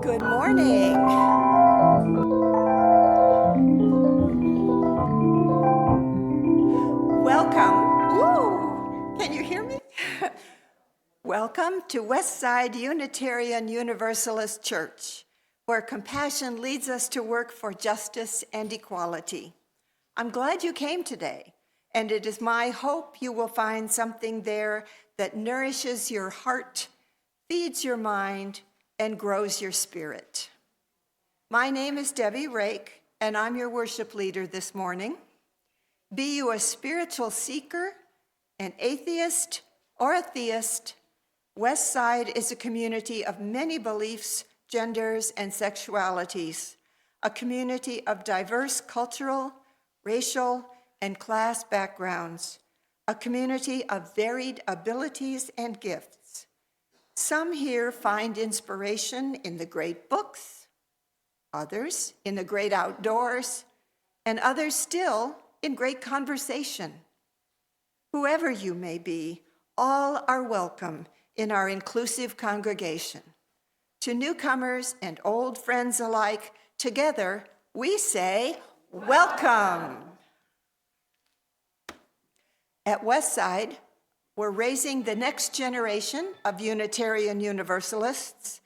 Good morning. Welcome. Ooh, can you hear me? Welcome to Westside Unitarian Universalist Church, where compassion leads us to work for justice and equality. I'm glad you came today, and it is my hope you will find something there that nourishes your heart, feeds your mind, and grows your spirit. My name is Debbie Rake, and I'm your worship leader this morning. Be you a spiritual seeker, an atheist, or a theist, Westside is a community of many beliefs, genders, and sexualities, a community of diverse cultural, racial, and class backgrounds, a community of varied abilities and gifts. Some here find inspiration in the great books, others in the great outdoors, and others still in great conversation. Whoever you may be, all are welcome in our inclusive congregation. To newcomers and old friends alike, together we say, welcome. At Westside, we're raising the next generation of Unitarian Universalists,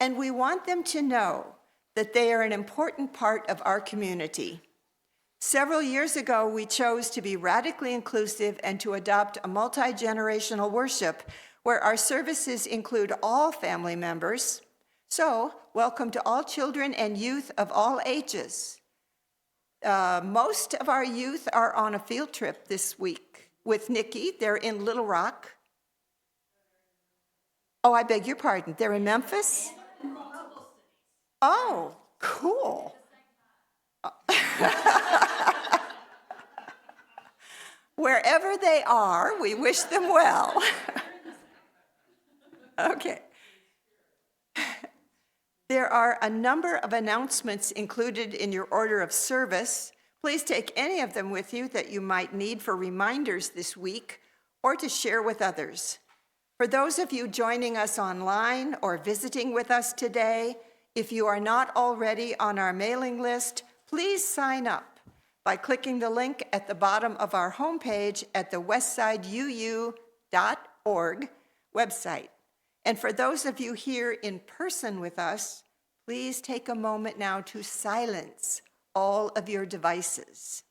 and we want them to know that they are an important part of our community. Several years ago, we chose to be radically inclusive and to adopt a multi-generational worship where our services include all family members. So, welcome to all children and youth of all ages. Most of our youth are on a field trip this week with Nikki. They're in Little Rock. Oh, I beg your pardon. They're in Memphis? Oh, cool. Wherever they are, we wish them well. Okay. There are a number of announcements included in your order of service. Please take any of them with you that you might need for reminders this week or to share with others. For those of you joining us online or visiting with us today, if you are not already on our mailing list, please sign up by clicking the link at the bottom of our homepage at the westsideu.org website. And for those of you here in person with us, please take a moment now to silence all of your devices.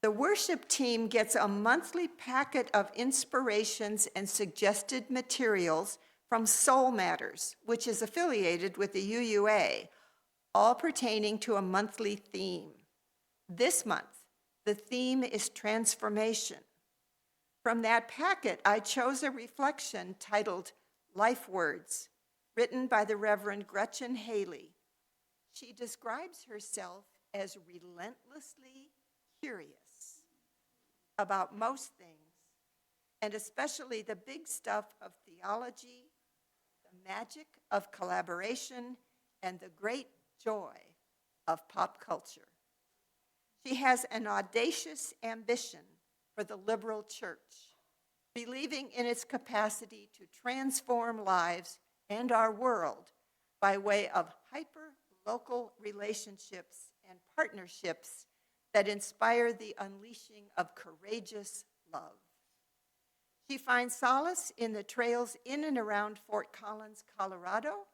The worship team gets a monthly packet of inspirations and suggested materials from Soul Matters, which is affiliated with the UUA, all pertaining to a monthly theme. This month, the theme is transformation. From that packet, I chose a reflection titled Lifewords, written by the Reverend Gretchen Haley. She describes herself as relentlessly curious about most things, and especially the big stuff of theology, the magic of collaboration, and the great joy of pop culture. She has an audacious ambition for the liberal church, believing in its capacity to transform lives and our world by way of hyper-local relationships and partnerships that inspire the unleashing of courageous love. She finds solace in the trails in and around Fort Collins, Colorado,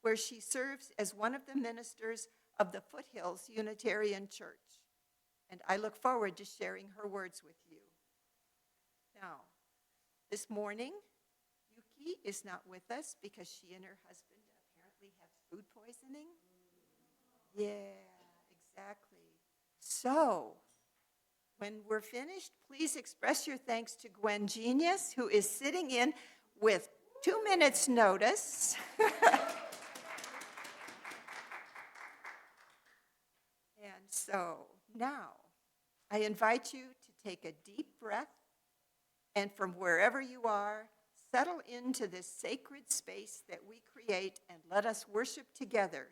where she serves as one of the ministers of the Foothills Unitarian Church. And I look forward to sharing her words with you. Now, this morning, Yuki is not with us because she and her husband apparently have food poisoning. Yeah, exactly. So, when we're finished, please express your thanks to Gwen Genius, who is sitting in with 2 minutes' notice. And so now, I invite you to take a deep breath, and from wherever you are, settle into this sacred space that we create and let us worship together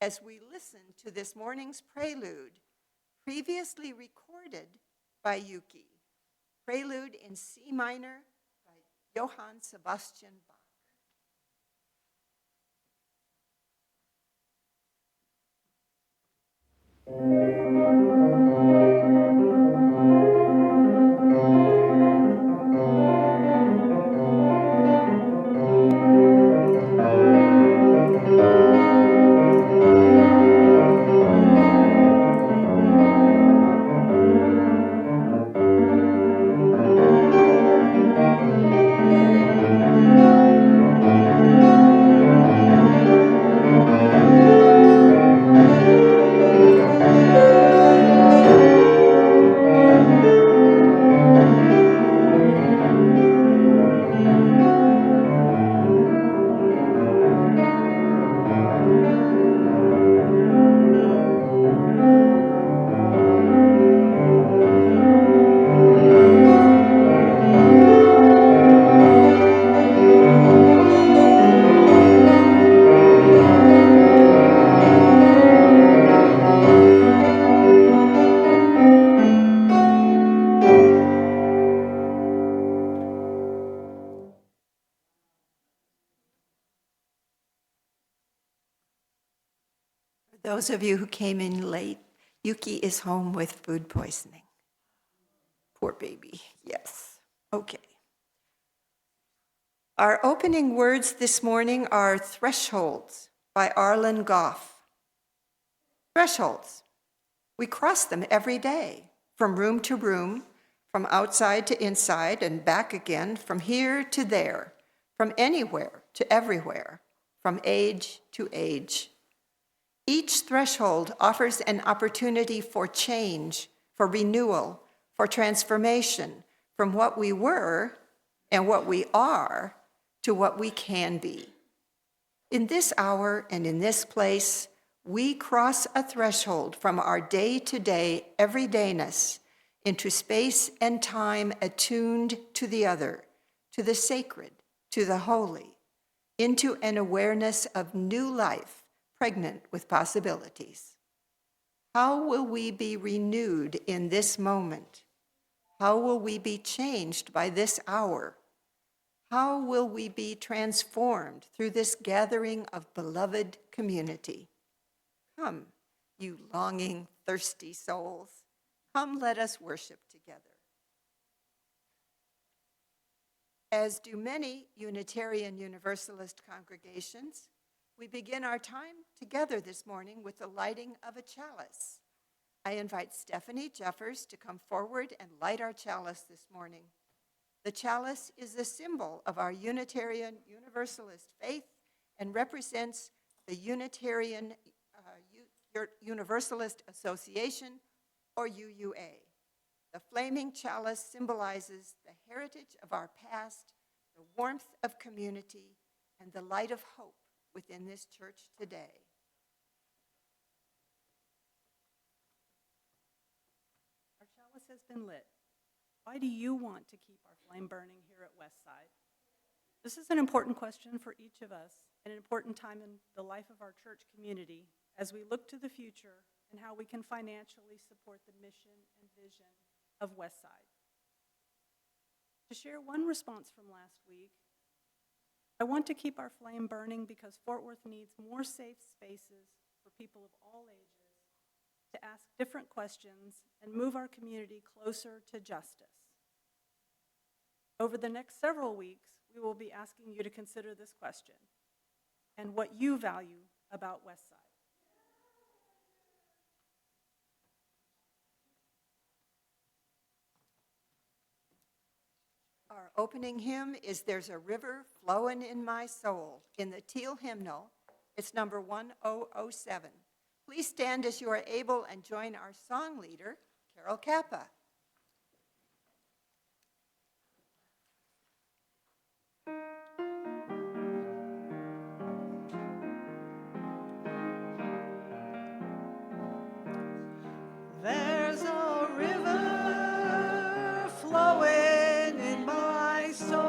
as we listen to this morning's prelude, previously recorded by Yuki. Prelude in C minor by Johann Sebastian Bach. Those of you who came in late, Yuki is home with food poisoning. Poor baby, yes. Okay. Our opening words this morning are Thresholds by Arlen Goff. Thresholds. We cross them every day, from room to room, from outside to inside and back again, from here to there, from anywhere to everywhere, from age to age. Each threshold offers an opportunity for change, for renewal, for transformation from what we were and what we are to what we can be. In this hour and in this place, we cross a threshold from our day-to-day everydayness into space and time attuned to the other, to the sacred, to the holy, into an awareness of new life, pregnant with possibilities. How will we be renewed in this moment? How will we be changed by this hour? How will we be transformed through this gathering of beloved community? Come, you longing, thirsty souls. Come, let us worship together. As do many Unitarian Universalist congregations, we begin our time together this morning with the lighting of a chalice. I invite Stephanie Jeffers to come forward and light our chalice this morning. The chalice is a symbol of our Unitarian Universalist faith and represents the Unitarian Universalist Association, or UUA. The flaming chalice symbolizes the heritage of our past, the warmth of community, and the light of hope within this church today. Our chalice has been lit. Why do you want to keep our flame burning here at Westside? This is an important question for each of us, and an important time in the life of our church community as we look to the future and how we can financially support the mission and vision of Westside. To share one response from last week, I want to keep our flame burning because Fort Worth needs more safe spaces for people of all ages to ask different questions and move our community closer to justice. Over the next several weeks, we will be asking you to consider this question and what you value about Westside. Our opening hymn is There's a River Flowing in My Soul in the Teal hymnal. It's number 1007. Please stand as you are able and join our song leader, Carol Kappa. There's a river flowing in my soul.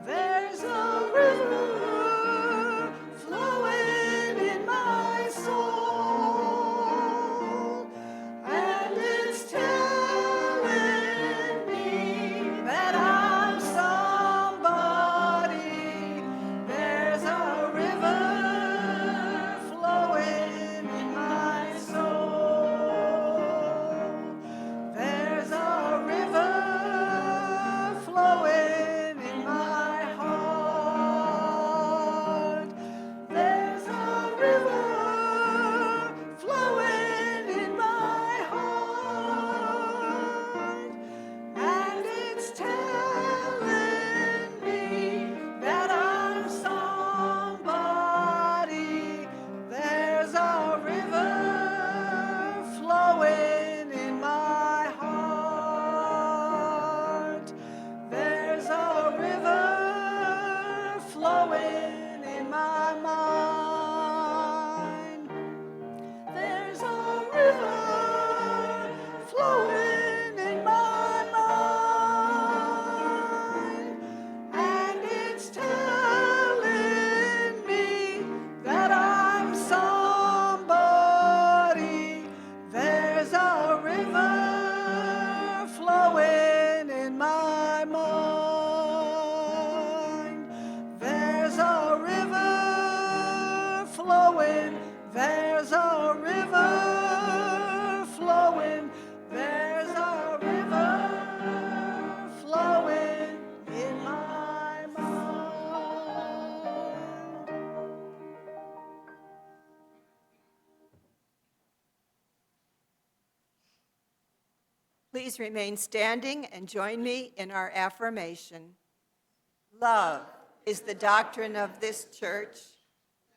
There's a river flowing in my soul. And it's telling me that I'm somebody. There's a river flowing in my soul. There's a river flowing in my heart. There's a river flowing in my heart. And it's telling me that I'm somebody. There's a river flowing in my heart. There's a river flowing in my mind. There's a river flowing in my mind. And it's telling me that I'm somebody. There's a river flowing in my mind. There's a river flowing. There's a river flowing. There's a river flowing in my mind. Please remain standing and join me in our affirmation. Love is the doctrine of this church.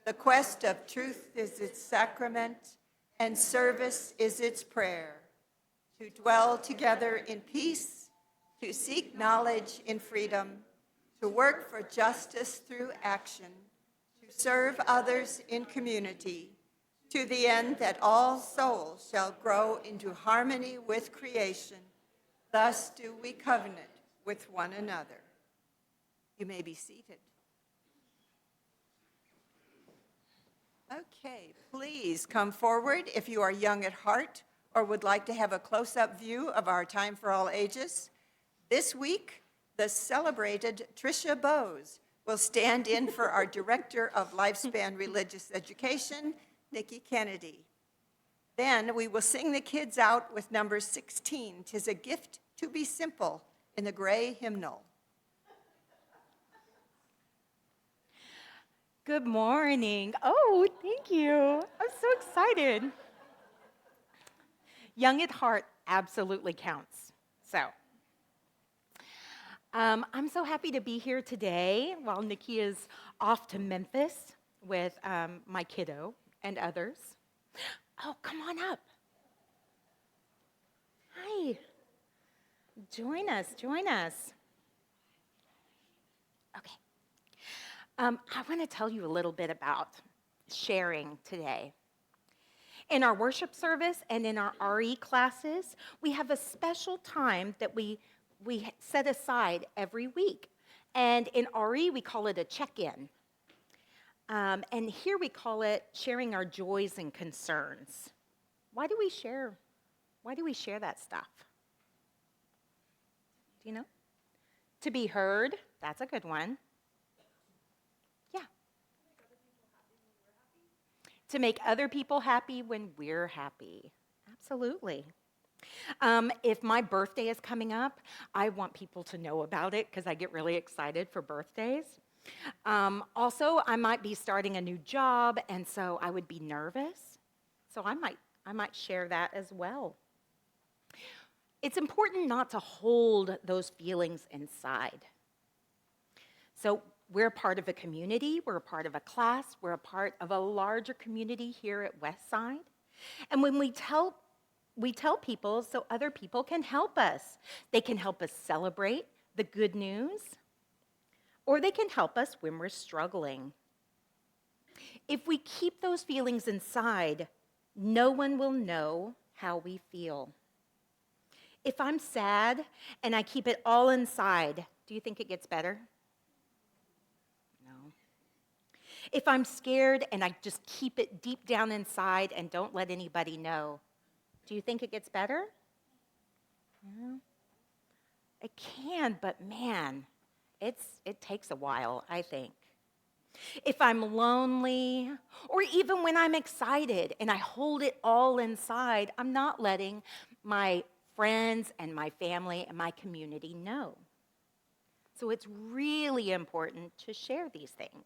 The quest of truth is its sacrament, and service is its prayer. To dwell together in peace, to seek knowledge in freedom, to work for justice through action, to serve others in community, to the end that all souls shall grow into harmony with creation. Thus do we covenant with one another. You may be seated. Okay, please come forward if you are young at heart or would like to have a close-up view of our Time for All Ages. This week, the celebrated Tricia Bowes will stand in for our Director of Lifespan Religious Education, Nikki Kennedy. Then we will sing the kids out with number 16, "'Tis a Gift to Be Simple," in the gray hymnal. Good morning. Oh, thank you. I'm so excited. Young at heart absolutely counts. So, I'm so happy to be here today while Nikki is off to Memphis with my kiddo and others. Oh, come on up. Hi. Join us. Okay. I want to tell you a little bit about sharing today. In our worship service and in our RE classes, we have a special time that we set aside every week. And in RE, we call it a check-in. And here we call it sharing our joys and concerns. Why do we share that stuff? Do you know? To be heard, that's a good one. Yeah. To make other people happy when we're happy. Absolutely. If my birthday is coming up, I want people to know about it because I get really excited for birthdays. Also, I might be starting a new job, and so I would be nervous. So I might share that as well. It's important not to hold those feelings inside. So we're a part of a community, we're a part of a class, we're a part of a larger community here at Westside. And when we tell people so other people can help us. They can help us celebrate the good news, or they can help us when we're struggling. If we keep those feelings inside, no one will know how we feel. If I'm sad and I keep it all inside, do you think it gets better? No. If I'm scared and I just keep it deep down inside and don't let anybody know, do you think it gets better? No. It can, but man, it takes a while, I think. If I'm lonely, or even when I'm excited and I hold it all inside, I'm not letting my friends and my family and my community know. So it's really important to share these things.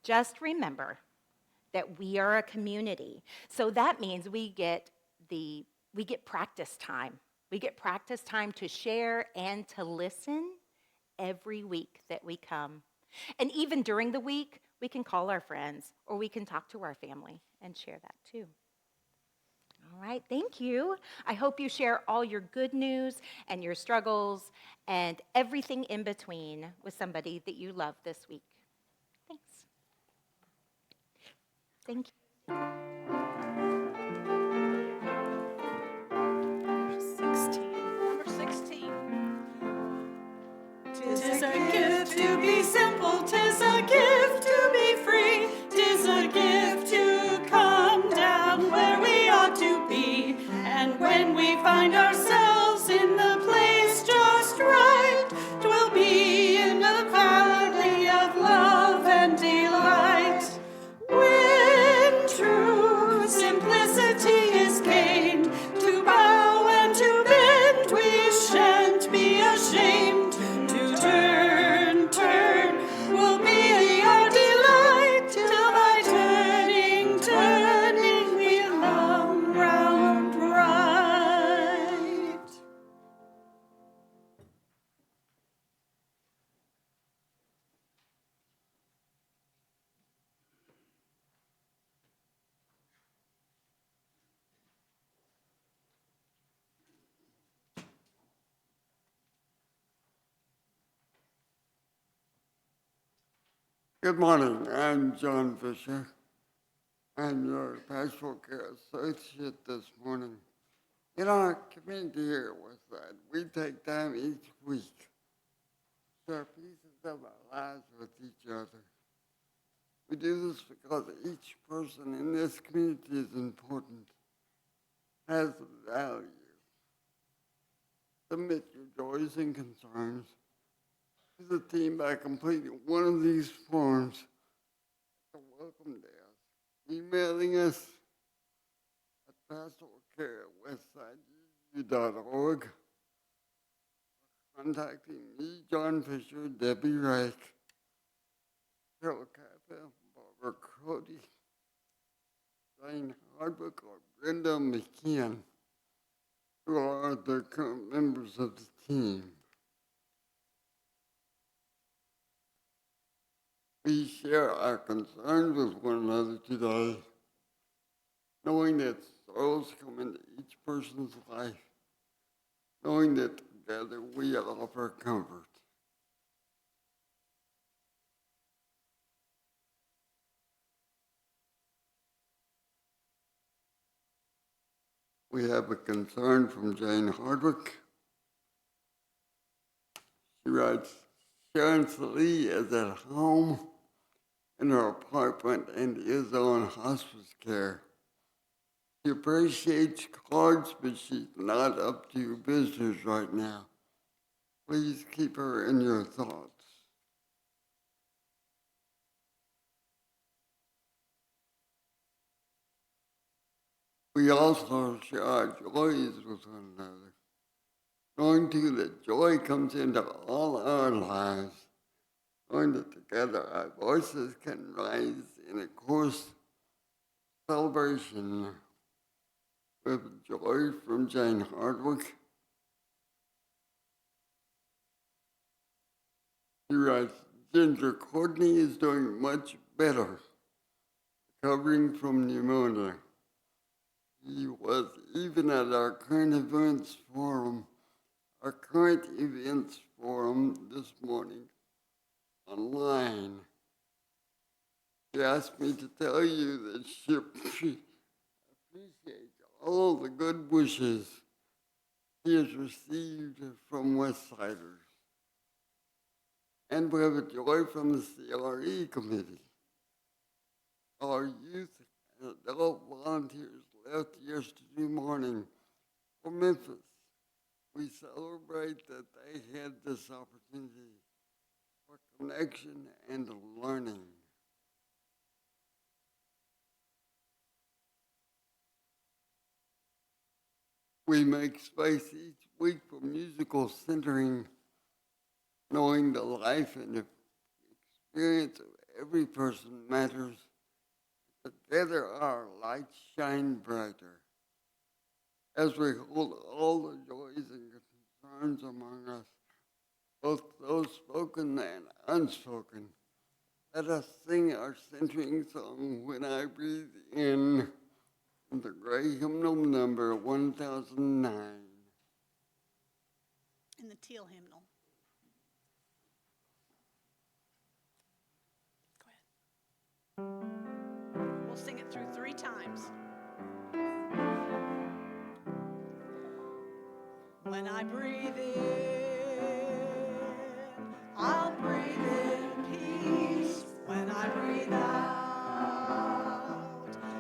Just remember that we are a community. So that means we get practice time. We get practice time to share and to listen every week that we come. And even during the week, we can call our friends or we can talk to our family and share that too. All right, thank you. I hope you share all your good news and your struggles and everything in between with somebody that you love this week. Thanks. Thank you. 16. Number 16. 'Tis a gift to be simple, 'tis a gift to be free, 'tis a gift to come down where we ought to be. And when we find ourselves in the place just right, 'twill be in a valley of love and delight. When true simplicity is gained, to bow and to bend, we shan't be ashamed. To turn will be our delight, till by turning, we come round right. Good morning. I'm John Fisher. I'm your pastoral care associate this morning. In our community here at Westside, we take time each week to share pieces of our lives with each other. We do this because each person in this community is important, has value. Submit your joys and concerns to the team by completing one of these forms at the welcome desk, emailing us at pastoralcare@westside.org, contacting me, John Fisher, Debbie Reich, Carol Kappa, Barbara Cody, Jane Hardwick, or Brenda McKeon, who are the current members of the team. We share our concerns with one another today, knowing that sorrows come into each person's life, knowing that together we offer comfort. We have a concern from Jane Hardwick. She writes, Sharon Salee is at home in her apartment and is on hospice care. She appreciates cards, but she's not up to visitors right now. Please keep her in your thoughts. We also share our joys with one another, knowing too that joy comes into all our lives, knowing that together our voices can rise in a chorus celebration with joy from Jane Hardwick. He writes, Ginger Courtney is doing much better, recovering from pneumonia. He was even at our current events forum this morning online. She asked me to tell you that she appreciates all the good wishes he has received from Westsiders. And we have a joy from the CRE committee. Our youth and adult volunteers left yesterday morning for Memphis. We celebrate that they had this opportunity for connection and learning. We make space each week for musical centering, knowing the life and experience of every person matters. Together our lights shine brighter. As we hold all the joys and concerns among us, both those spoken and unspoken, let us sing our centering song, When I Breathe In, the gray hymnal number 1009. In the teal hymnal. Go ahead. We'll sing it through 3 times. When I breathe in, I'll breathe in peace. When I breathe out,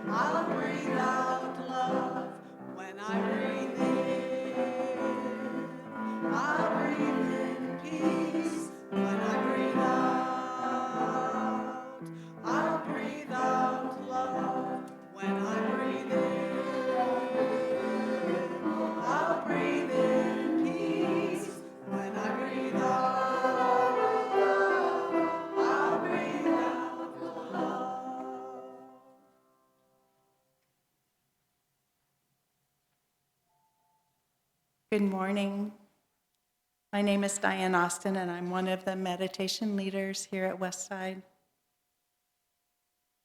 I'll breathe out love. When I breathe in, I'll breathe in peace. When I breathe out, I'll breathe out love. When I breathe in, I'll breathe in peace. When I breathe out, I'll breathe out love. Good morning. My name is Diane Austin, and I'm one of the meditation leaders here at Westside.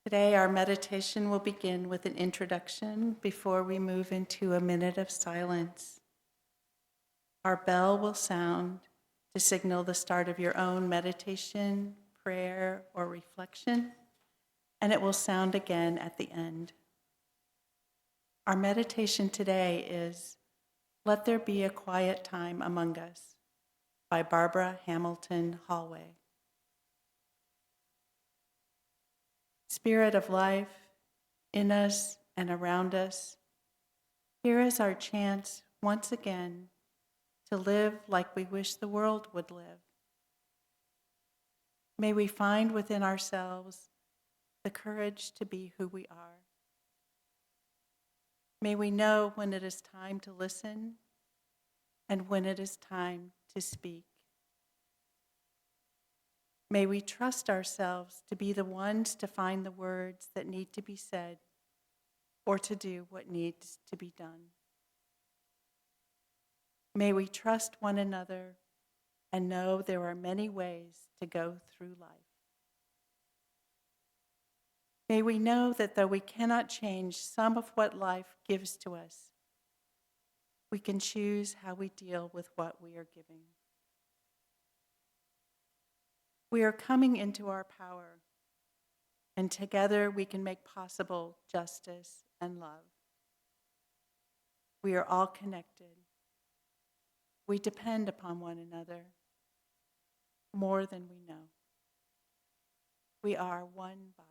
Today, our meditation will begin with an introduction before we move into a minute of silence. Our bell will sound to signal the start of your own meditation, prayer, or reflection, and it will sound again at the end. Our meditation today is Let There Be a Quiet Time Among Us by Barbara Hamilton Hallway. Spirit of life in us and around us, here is our chance once again to live like we wish the world would live. May we find within ourselves the courage to be who we are. May we know when it is time to listen and when it is time to speak. May we trust ourselves to be the ones to find the words that need to be said or to do what needs to be done. May we trust one another and know there are many ways to go through life. May we know that though we cannot change some of what life gives to us, we can choose how we deal with what we are giving. We are coming into our power, and together we can make possible justice and love. We are all connected. We depend upon one another more than we know. We are one body.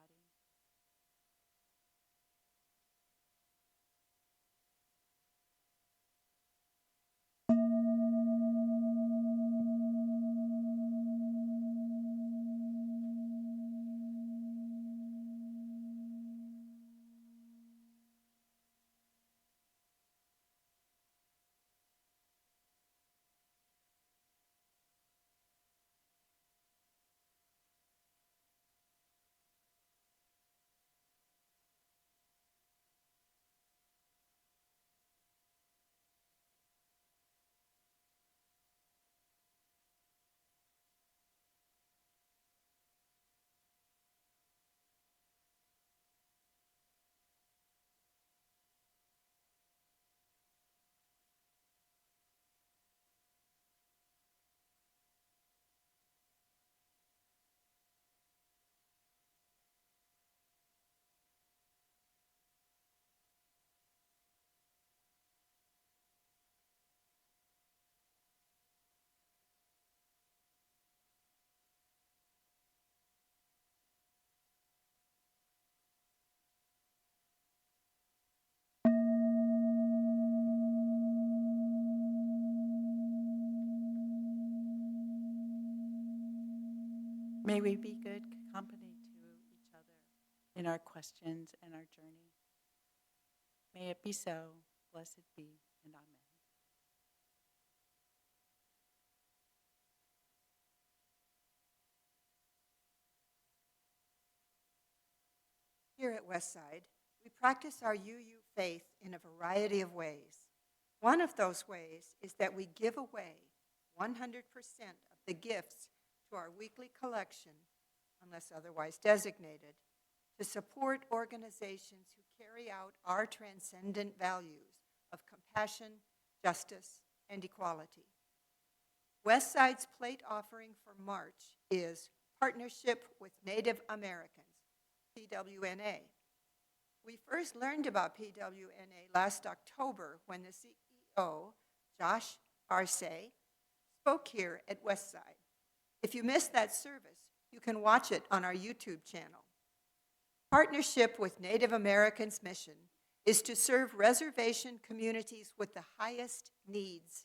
May we be good company to each other in our questions and our journey. May it be so. Blessed be, and amen. Here at Westside, we practice our UU faith in a variety of ways. One of those ways is that we give away 100% of the gifts to our weekly collection, unless otherwise designated, to support organizations who carry out our transcendent values of compassion, justice, and equality. Westside's plate offering for March is Partnership with Native Americans, PWNA. We first learned about PWNA last October when the CEO, Josh Arce, spoke here at Westside. If you missed that service, you can watch it on our YouTube channel. Partnership with Native Americans' mission is to serve reservation communities with the highest needs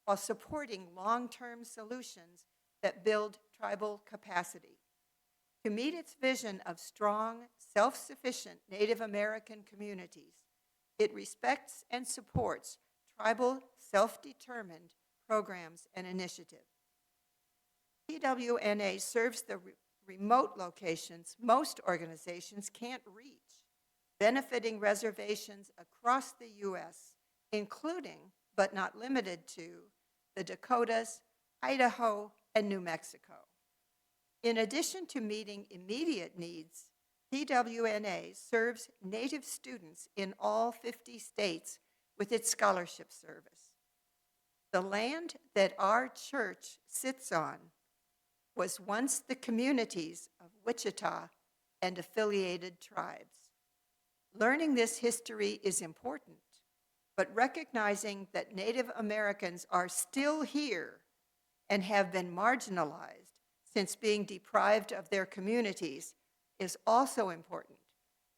while supporting long-term solutions that build tribal capacity. To meet its vision of strong, self-sufficient Native American communities, it respects and supports tribal, self-determined programs and initiatives. PWNA serves the remote locations most organizations can't reach, benefiting reservations across the U.S., including, but not limited to, the Dakotas, Idaho, and New Mexico. In addition to meeting immediate needs, PWNA serves Native students in all 50 states with its scholarship service. The land that our church sits on was once the communities of Wichita and affiliated tribes. Learning this history is important, but recognizing that Native Americans are still here and have been marginalized since being deprived of their communities is also important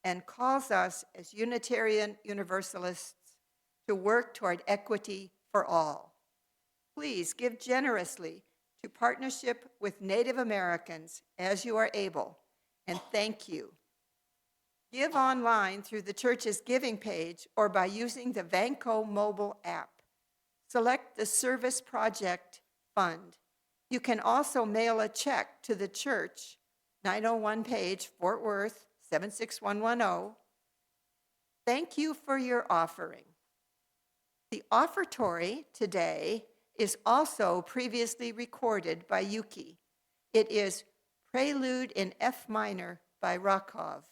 and calls us as Unitarian Universalists to work toward equity for all. Please give generously to Partnership with Native Americans as you are able, and thank you. Give online through the church's giving page or by using the Vanco mobile app. Select the Service Project Fund. You can also mail a check to the church, 901 Page, Fort Worth, 76110. Thank you for your offering. The offertory today is also previously recorded by Yuki. It is Prelude in F minor by Rakhov.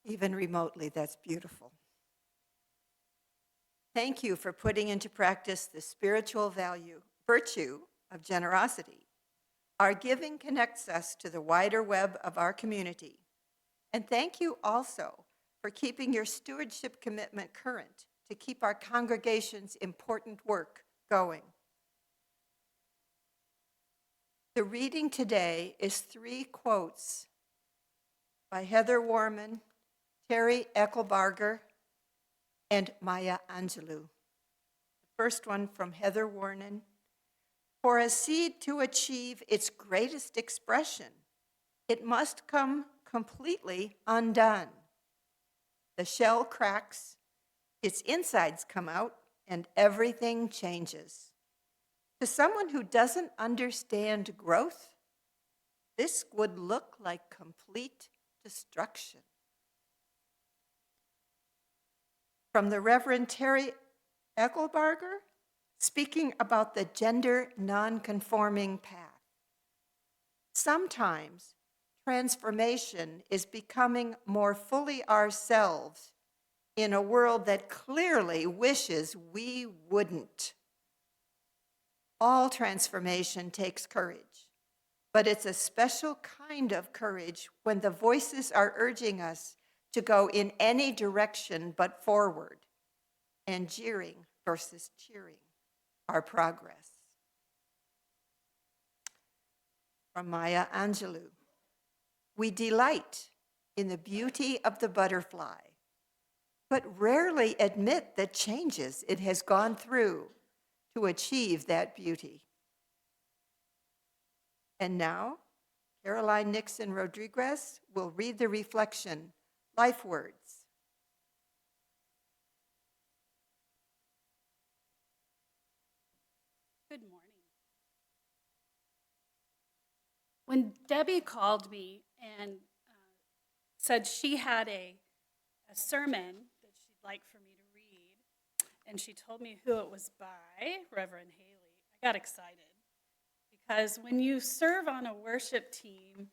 Even remotely, that's beautiful. Thank you for putting into practice the spiritual virtue of generosity. Our giving connects us to the wider web of our community. And thank you also for keeping your stewardship commitment current to keep our congregation's important work going. The reading today is 3 quotes by Heather Warman, Terry Eckelbarger, and Maya Angelou. The first one from Heather Warman. For a seed to achieve its greatest expression, it must come completely undone. The shell cracks, its insides come out, and everything changes. To someone who doesn't understand growth, this would look like complete destruction. From the Reverend Terry Eckelbarger, speaking about the gender nonconforming path. Sometimes transformation is becoming more fully ourselves in a world that clearly wishes we wouldn't. All transformation takes courage, but it's a special kind of courage when the voices are urging us to go in any direction but forward, and jeering versus cheering our progress. From Maya Angelou, we delight in the beauty of the butterfly, but rarely admit the changes it has gone through to achieve that beauty. And now, Caroline Nixon Rodriguez will read the reflection, Lifewords. Good morning. When Debbie called me and said she had a sermon that she'd like for me to read, and she told me who it was by, Reverend Haley, I got excited. Because when you serve on a worship team,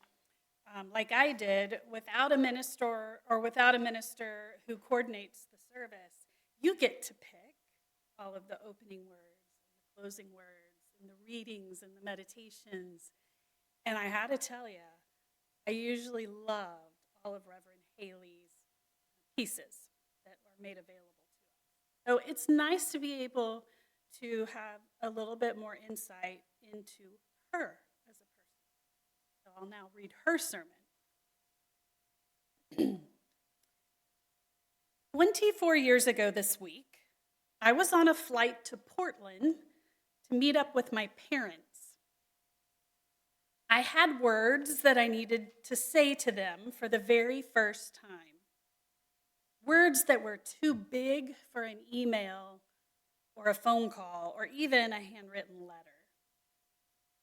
like I did, without a minister who coordinates the service, you get to pick all of the opening words, and the closing words, and the readings and the meditations. And I had to tell you, I usually loved all of Reverend Haley's pieces that are made available to us. So it's nice to be able to have a little bit more insight into her as a person. So I'll now read her sermon. 24 years ago this week, I was on a flight to Portland to meet up with my parents. I had words that I needed to say to them for the very first time. Words that were too big for an email or a phone call or even a handwritten letter.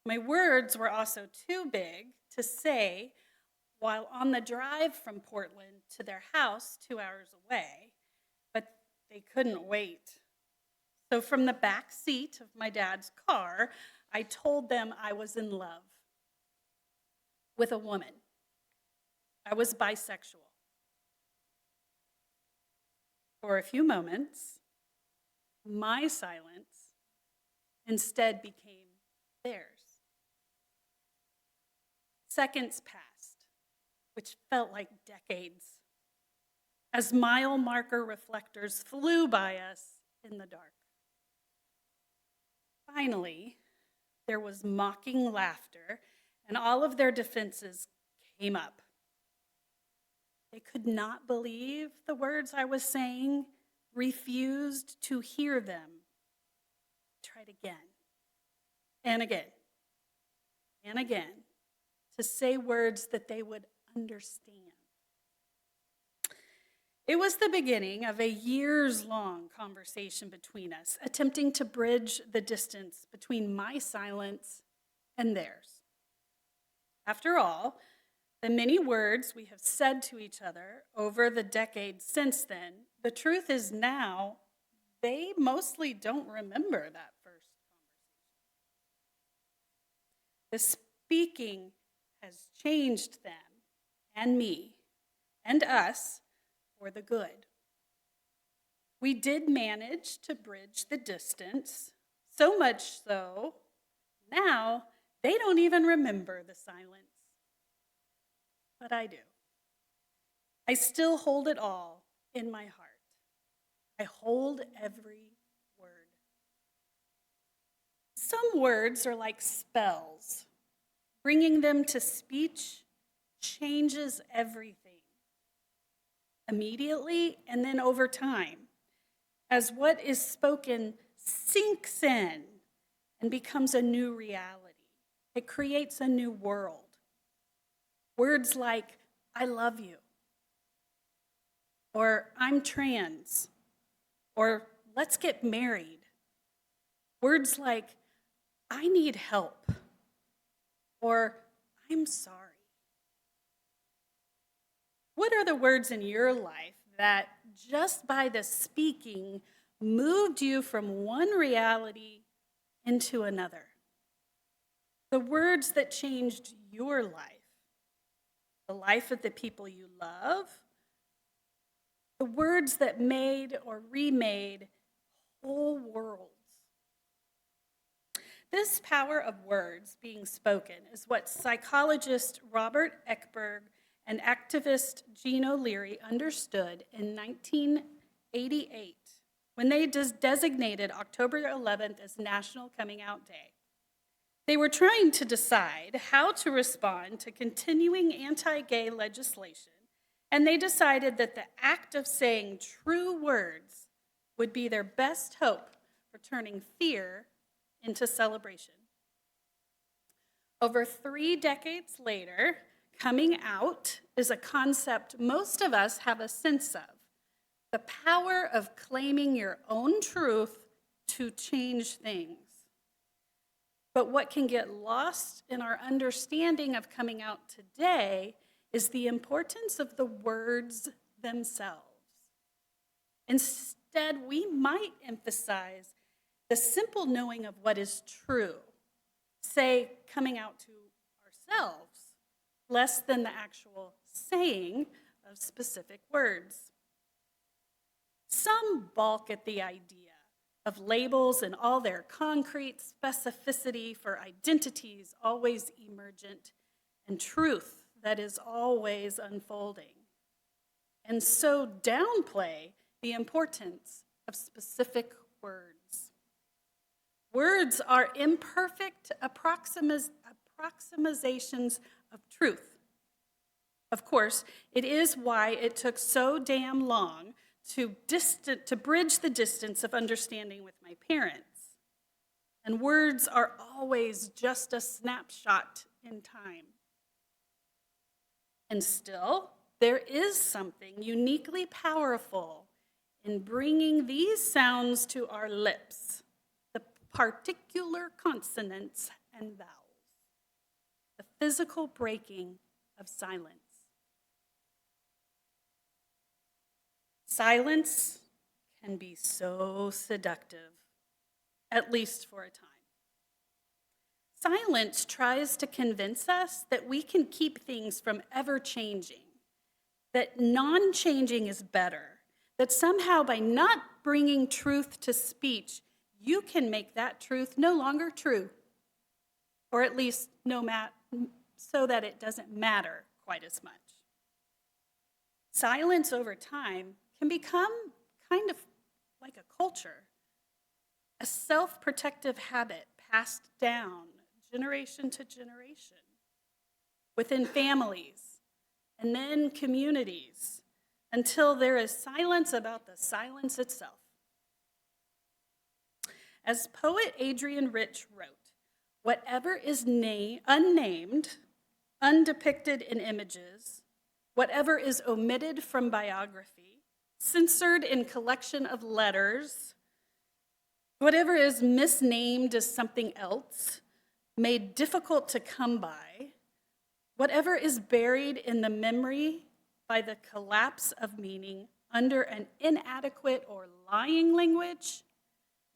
My words were also too big to say while on the drive from Portland to their house 2 hours away, but they couldn't wait. So from the back seat of my dad's car, I told them I was in love with a woman. I was bisexual. For a few moments, my silence instead became theirs. Seconds passed, which felt like decades, as mile marker reflectors flew by us in the dark. Finally, there was mocking laughter, and all of their defenses came up. They could not believe the words I was saying, refused to hear them. Tried again, and again, and again, to say words that they would understand. It was the beginning of a years-long conversation between us, attempting to bridge the distance between my silence and theirs. After all, the many words we have said to each other over the decades since then, the truth is now they mostly don't remember that first conversation. The speaking has changed them and me and us for the good. We did manage to bridge the distance, so much so now They don't even remember the silence. But I do. I still hold it all in my heart. I hold every word. Some words are like spells. Bringing them to speech changes everything. Immediately and then over time, as what is spoken sinks in and becomes a new reality. It creates a new world. Words like, I love you, or I'm trans, or let's get married. Words like, I need help, or I'm sorry. What are the words in your life that just by the speaking moved you from one reality into another? The words that changed your life, the life of the people you love, the words that made or remade whole worlds. This power of words being spoken is what psychologist Robert Eckberg and activist Jean O'Leary understood in 1988 when they designated October 11th as National Coming Out Day. They were trying to decide how to respond to continuing anti-gay legislation, and they decided that the act of saying true words would be their best hope for turning fear into celebration. Over 3 decades later, coming out is a concept most of us have a sense of. The power of claiming your own truth to change things. But what can get lost in our understanding of coming out today is the importance of the words themselves. Instead, we might emphasize the simple knowing of what is true, say, coming out to ourselves, less than the actual saying of specific words. Some balk at the idea of labels and all their concrete specificity for identities always emergent and truth that is always unfolding, and so downplay the importance of specific words. Words are imperfect approximations of truth. Of course, it is why it took so damn long to bridge the distance of understanding with my parents. And words are always just a snapshot in time. And still, there is something uniquely powerful in bringing these sounds to our lips, the particular consonants and vowels, the physical breaking of silence. Silence can be so seductive, at least for a time. Silence tries to convince us that we can keep things from ever changing, that non-changing is better, that somehow by not bringing truth to speech, you can make that truth no longer true, or at least so that it doesn't matter quite as much. Silence over time can become kind of like a culture, a self-protective habit passed down generation to generation within families and then communities until there is silence about the silence itself. As poet Adrienne Rich wrote, whatever is unnamed, undepicted in images, whatever is omitted from biography, censored in collection of letters, whatever is misnamed as something else, made difficult to come by, whatever is buried in the memory by the collapse of meaning under an inadequate or lying language,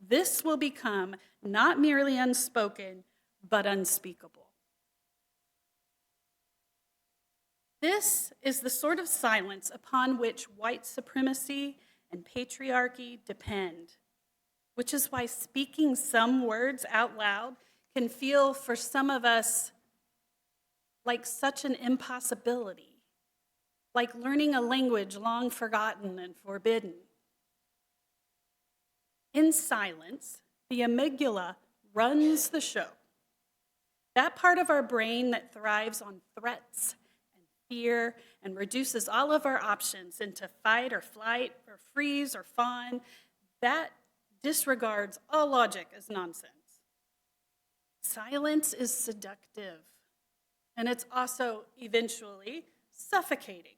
this will become not merely unspoken, but unspeakable. This is the sort of silence upon which white supremacy and patriarchy depend, which is why speaking some words out loud can feel for some of us like such an impossibility, like learning a language long forgotten and forbidden. In silence, the amygdala runs the show. That part of our brain that thrives on threats and fear and reduces all of our options into fight or flight or freeze or fawn, that disregards all logic as nonsense. Silence is seductive, and it's also eventually suffocating.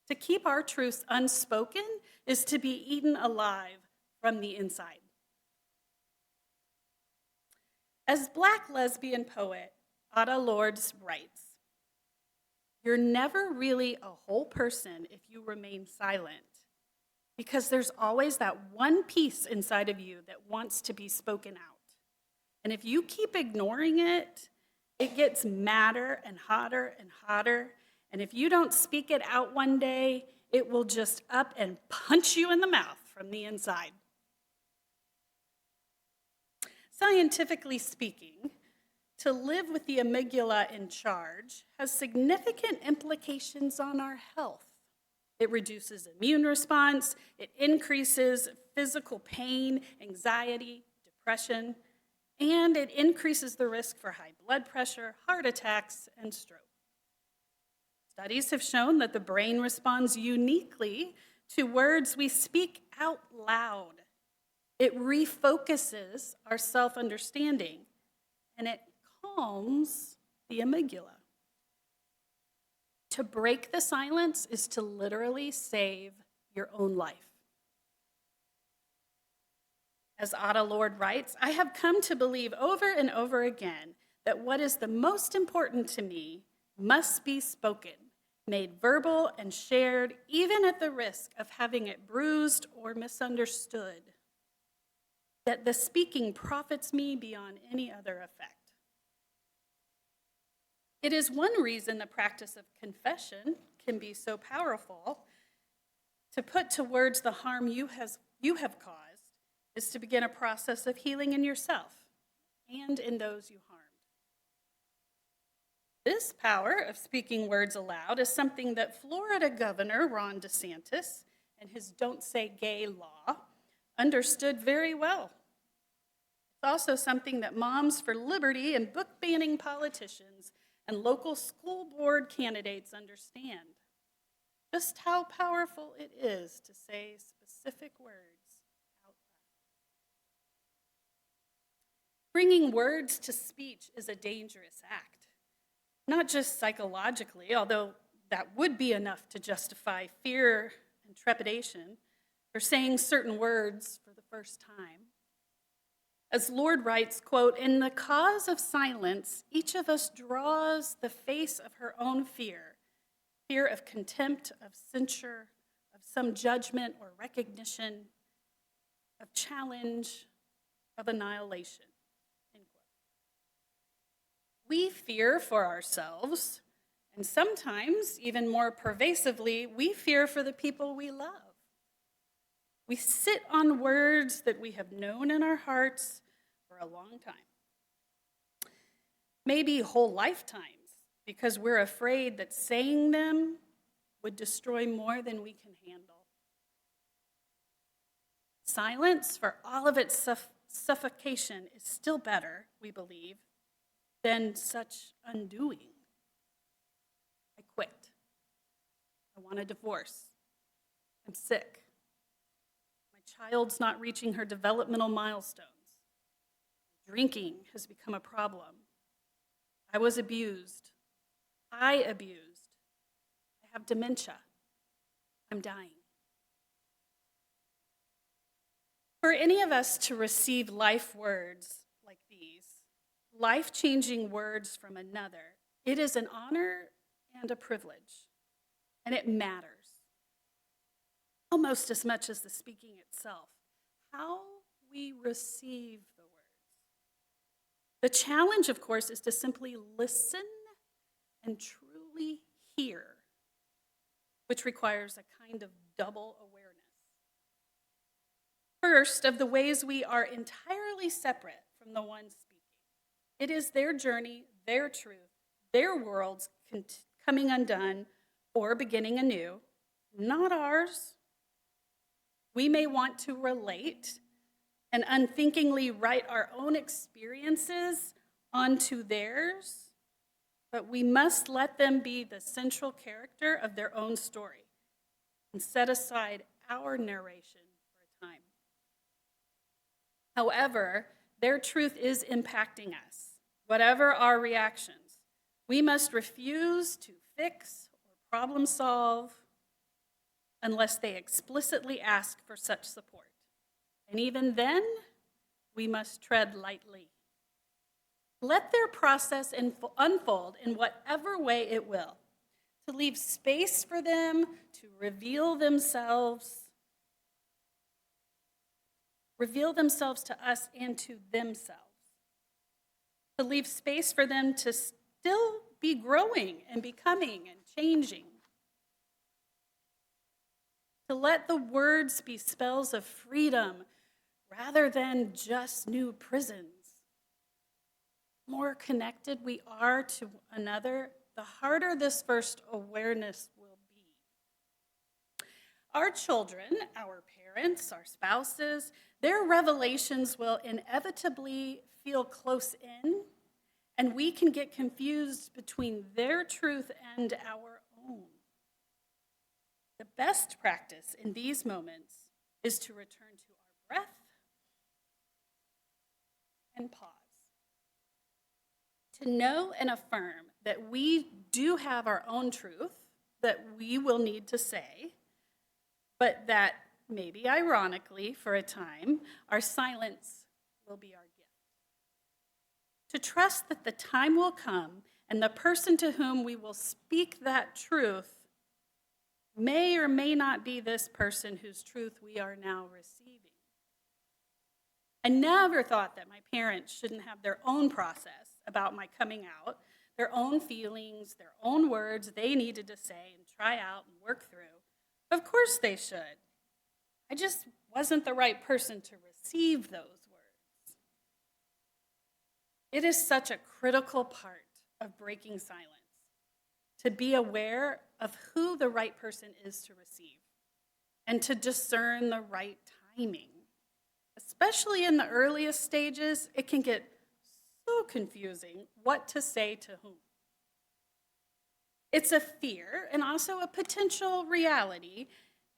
To keep our truths unspoken is to be eaten alive from the inside. As Black lesbian poet Ada Lords writes, "You're never really a whole person if you remain silent, because there's always that one piece inside of you that wants to be spoken out. And if you keep ignoring it, it gets madder and hotter and hotter. And if you don't speak it out one day, it will just up and punch you in the mouth from the inside." Scientifically speaking, to live with the amygdala in charge has significant implications on our health. It reduces immune response, it increases physical pain, anxiety, depression, and it increases the risk for high blood pressure, heart attacks, and stroke. Studies have shown that the brain responds uniquely to words we speak out loud. It refocuses our self-understanding, and it calms the amygdala. To break the silence is to literally save your own life. As Ada Lord writes, "I have come to believe over and over again that what is the most important to me must be spoken, made verbal and shared, even at the risk of having it bruised or misunderstood. That the speaking profits me beyond any other effect." It is one reason the practice of confession can be so powerful. To put to words the harm you have caused is to begin a process of healing in yourself and in those you harmed. This power of speaking words aloud is something that Florida Governor Ron DeSantis and his Don't Say Gay law understood very well. It's also something that Moms for Liberty and book-banning politicians and local school board candidates understand. Just how powerful it is to say specific words out loud. Bringing words to speech is a dangerous act, not just psychologically, although that would be enough to justify fear and trepidation for saying certain words for the first time. As Lord writes, quote, "In the cause of silence, each of us draws the face of her own fear, fear of contempt, of censure, of some judgment or recognition, of challenge, of annihilation," end quote. We fear for ourselves, and sometimes, even more pervasively, we fear for the people we love. We sit on words that we have known in our hearts for a long time, maybe whole lifetimes, because we're afraid that saying them would destroy more than we can handle. Silence, for all of its suffocation, is still better, we believe, than such undoing. I quit. I want a divorce. I'm sick. My child's not reaching her developmental milestones. Drinking has become a problem. I was abused. I abused. I have dementia. I'm dying. For any of us to receive life words like these, life-changing words from another, it is an honor and a privilege, and it matters almost as much as the speaking itself, how we receive the words. The challenge, of course, is to simply listen and truly hear, which requires a kind of double awareness. First, of the ways we are entirely separate from the one speaking. It is their journey, their truth, their worlds coming undone or beginning anew, not ours. We may want to relate and unthinkingly write our own experiences onto theirs, but we must let them be the central character of their own story and set aside our narration for a time. However, their truth is impacting us. Whatever our reactions, we must refuse to fix or problem solve unless they explicitly ask for such support. And even then, we must tread lightly. Let their process unfold in whatever way it will, to leave space for them to reveal themselves to us and to themselves, to leave space for them to still be growing and becoming and changing, to let the words be spells of freedom rather than just new prisons. The more connected we are to another, the harder this first awareness will be. Our children, our parents, our spouses, their revelations will inevitably feel close in, and we can get confused between their truth and our own. The best practice in these moments is to return to our breath and pause. To know and affirm that we do have our own truth that we will need to say, but that maybe ironically, for a time, our silence will be our gift. To trust that the time will come and the person to whom we will speak that truth may or may not be this person whose truth we are now receiving. I never thought that my parents shouldn't have their own process about my coming out, their own feelings, their own words they needed to say and try out and work through. Of course they should. I just wasn't the right person to receive those words. It is such a critical part of breaking silence, to be aware of who the right person is to receive and to discern the right timing. Especially in the earliest stages, it can get so confusing what to say to whom. It's a fear and also a potential reality,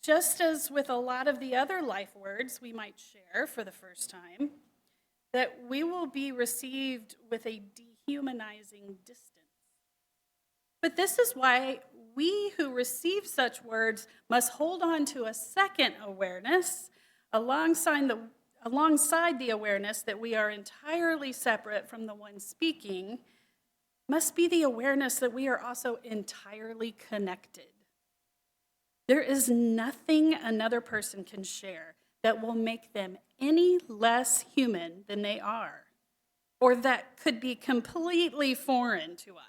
just as with a lot of the other life words we might share for the first time, that we will be received with a dehumanizing distance. But this is why we who receive such words must hold on to a second awareness alongside the awareness that we are entirely separate from the one speaking, must be the awareness that we are also entirely connected. There is nothing another person can share that will make them any less human than they are, or that could be completely foreign to us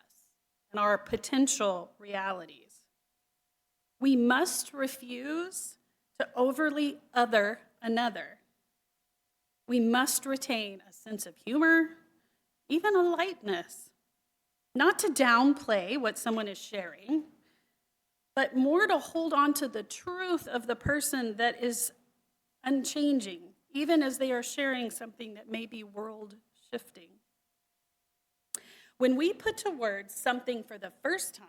and our potential realities. We must refuse to overly other another. We must retain a sense of humor, even a lightness, not to downplay what someone is sharing, but more to hold on to the truth of the person that is unchanging, even as they are sharing something that may be world-shifting. When we put to words something for the first time,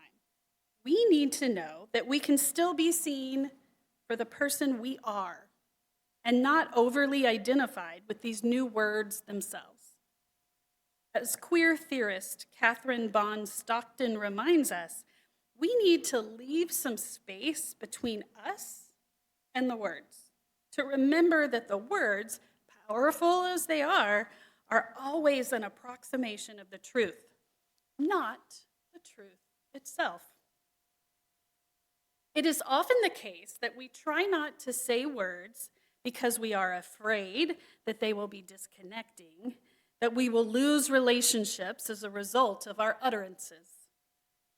we need to know that we can still be seen for the person we are and not overly identified with these new words themselves. As queer theorist Catherine Bond Stockton reminds us, we need to leave some space between us and the words, to remember that the words, powerful as they are always an approximation of the truth, not the truth itself. It is often the case that we try not to say words because we are afraid that they will be disconnecting, that we will lose relationships as a result of our utterances.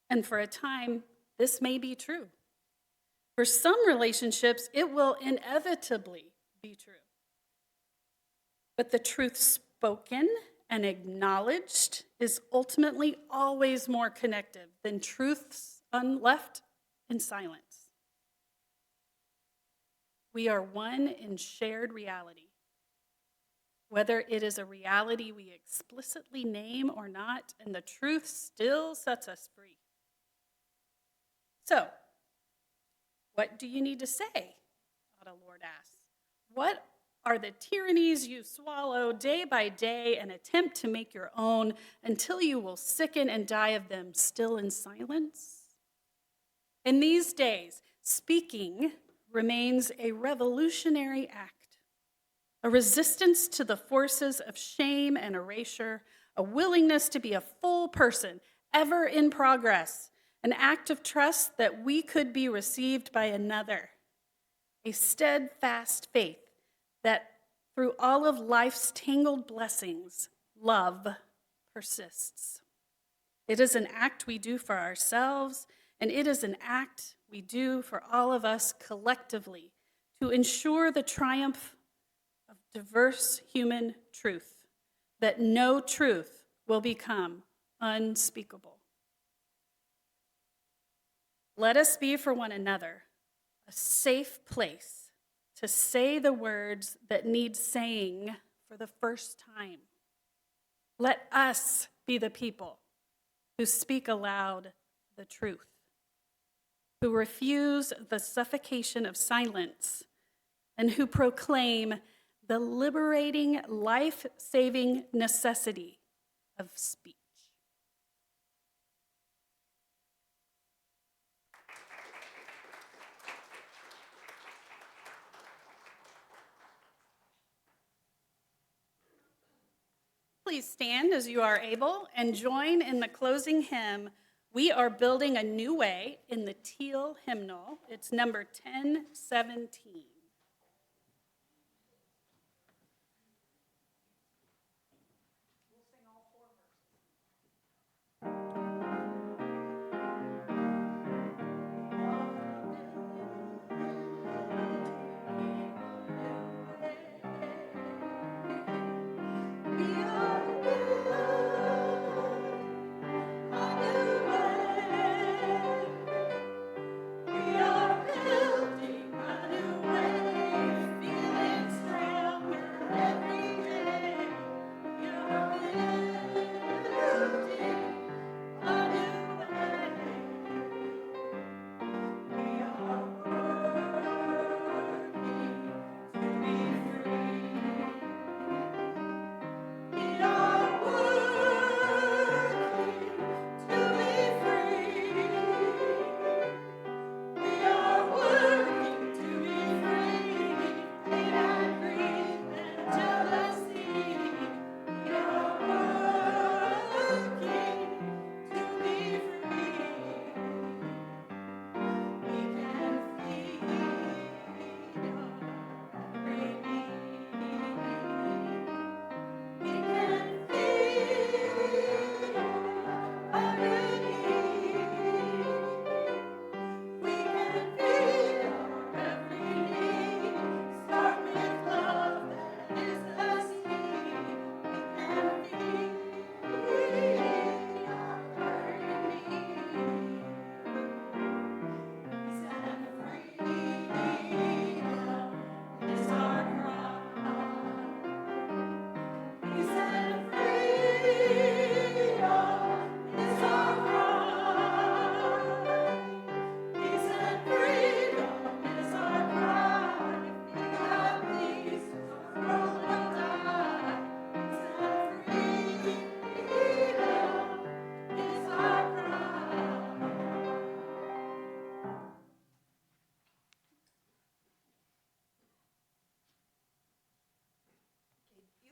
And for a time, this may be true. For some relationships, it will inevitably be true. But the truth spoken and acknowledged is ultimately always more connective than truths left in silence. We are one in shared reality, whether it is a reality we explicitly name or not, and the truth still sets us free. So, what do you need to say? Our Lord asks. What are the tyrannies you swallow day by day and attempt to make your own until you will sicken and die of them still in silence? In these days, speaking remains a revolutionary act, a resistance to the forces of shame and erasure, a willingness to be a full person, ever in progress, an act of trust that we could be received by another, a steadfast faith that through all of life's tangled blessings, love persists. It is an act we do for ourselves, and it is an act we do for all of us collectively to ensure the triumph of diverse human truth, that no truth will become unspeakable. Let us be for one another a safe place to say the words that need saying for the first time. Let us be the people who speak aloud the truth, who refuse the suffocation of silence, and who proclaim the liberating, life-saving necessity of speech. Please stand as you are able and join in the closing hymn, We Are Building a New Way, in the Teal hymnal. It's number 1017.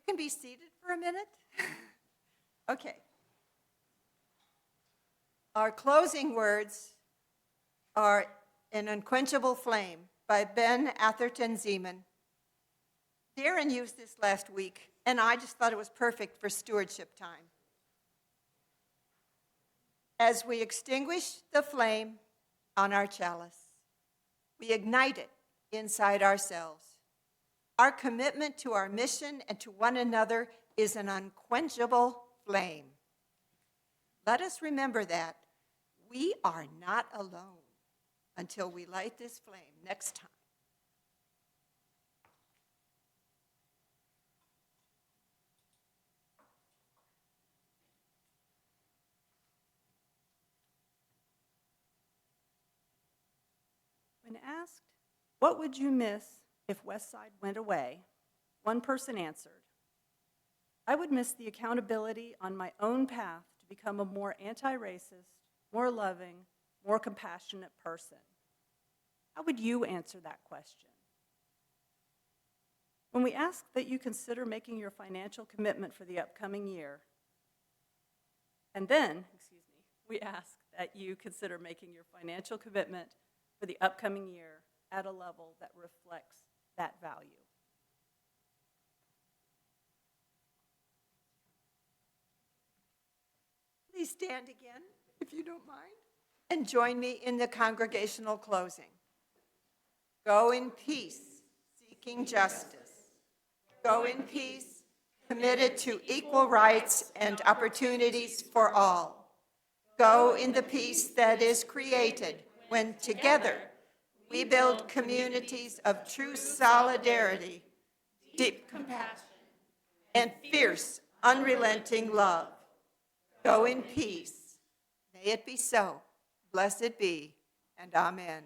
You can be seated for a minute. Okay. Our closing words are An Unquenchable Flame by Ben Atherton Zeman. Darren used this last week, and I just thought it was perfect for stewardship time. As we extinguish the flame on our chalice, we ignite it inside ourselves. Our commitment to our mission and to one another is an unquenchable flame. Let us remember that we are not alone until we light this flame next time. When asked, what would you miss if Westside went away? One person answered, I would miss the accountability on my own path to become a more anti-racist, more loving, more compassionate person. How would you answer that question? When we ask that you consider making your financial commitment for the upcoming year, we ask that you consider making your financial commitment for the upcoming year at a level that reflects that value. Please stand again, if you don't mind, and join me in the congregational closing. Go in peace, seeking justice. Go in peace, committed to equal rights and opportunities for all. Go in the peace that is created when together we build communities of true solidarity, deep compassion, and fierce, unrelenting love. Go in peace. May it be so. Blessed be, and amen.